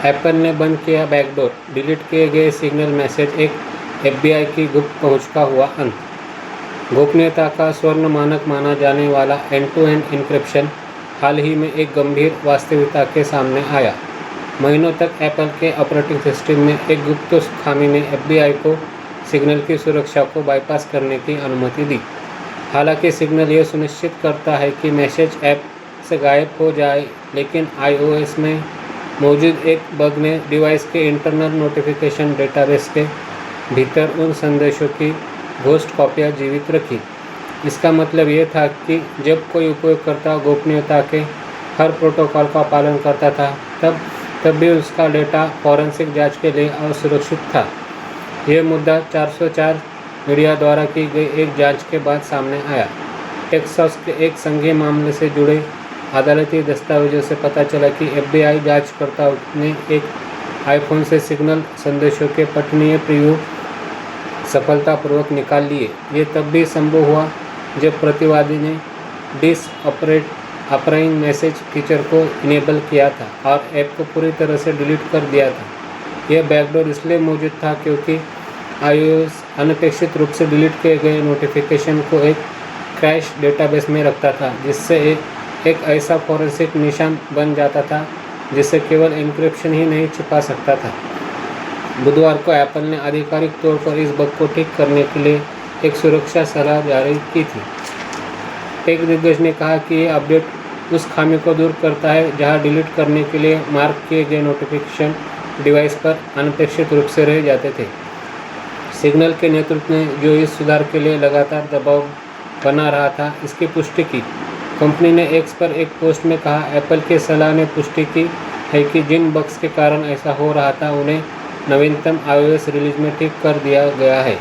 Apple ने बंद किया बैकडोर, डिलीट किए गए सिग्नल मैसेज, एक FBI की गुप्त पहुंच का हुआ अंत। गोपनीयता का स्वर्ण मानक माना जाने वाला एंड टू एंड एन्क्रिप्शन हाल ही में एक गंभीर वास्तविकता के सामने आया। महीनों तक एप्पल के ऑपरेटिंग सिस्टम में एक गुप्त खामी ने FBI को सिग्नल की सुरक्षा को बाईपास करने की अनुमति दी। हालांकि सिग्नल यह सुनिश्चित करता है कि मैसेज ऐप से गायब हो जाए, लेकिन iOS में मौजूद एक बग ने डिवाइस के इंटरनल नोटिफिकेशन डेटाबेस के भीतर उन संदेशों की घोस्ट कॉपियाँ जीवित रखी। इसका मतलब ये था कि जब कोई उपयोगकर्ता गोपनीयता के हर प्रोटोकॉल का पालन करता था, तब भी उसका डेटा फॉरेंसिक जांच के लिए असुरक्षित था। यह मुद्दा 404 मीडिया द्वारा की गई एक जांच के बाद सामने आया। टेक्सास के एक संघीय मामले से जुड़े अदालती दस्तावेजों से पता चला कि FBI जांचकर्ताओं ने एक आईफोन से सिग्नल संदेशों के पठनीय प्रीव्यू सफलतापूर्वक निकाल लिए। ये तब भी संभव हुआ जब प्रतिवादी ने डिसऑपरेटिंग मैसेज फीचर को इनेबल किया था और ऐप को पूरी तरह से डिलीट कर दिया था। यह बैकडोर इसलिए मौजूद था क्योंकि iOS अनपेक्षित रूप से डिलीट किए गए नोटिफिकेशन को एक क्रैश डेटाबेस में रखता था, जिससे एक ऐसा फॉरेंसिक निशान बन जाता था जिसे केवल एन्क्रिप्शन ही नहीं छिपा सकता था। बुधवार को एप्पल ने आधिकारिक तौर पर इस बग को ठीक करने के लिए एक सुरक्षा सलाह जारी की थी। टेक दिग्गज ने कहा कि यह अपडेट उस खामी को दूर करता है जहां डिलीट करने के लिए मार्क किए गए नोटिफिकेशन डिवाइस पर अनपेक्षित रूप से रह जाते थे। सिग्नल के नेतृत्व ने, जो इस सुधार के लिए लगातार दबाव बना रहा था, इसकी पुष्टि की। कंपनी ने एक्स पर एक पोस्ट में कहा, एप्पल की सलाह ने पुष्टि की है कि जिन बग्स के कारण ऐसा हो रहा था उन्हें नवीनतम iOS रिलीज में ठीक कर दिया गया है।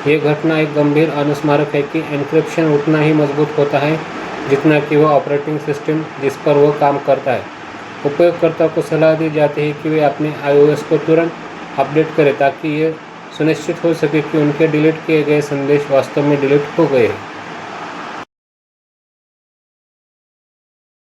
ये घटना एक गंभीर अनुस्मारक है कि एन्क्रिप्शन उतना ही मजबूत होता है जितना कि वह ऑपरेटिंग सिस्टम जिस पर वह काम करता है। उपयोगकर्ता को सलाह दी जाती है कि वे अपने iOS को तुरंत अपडेट करें ताकि ये सुनिश्चित हो सके कि उनके डिलीट किए गए संदेश वास्तव में डिलीट हो गए हैं।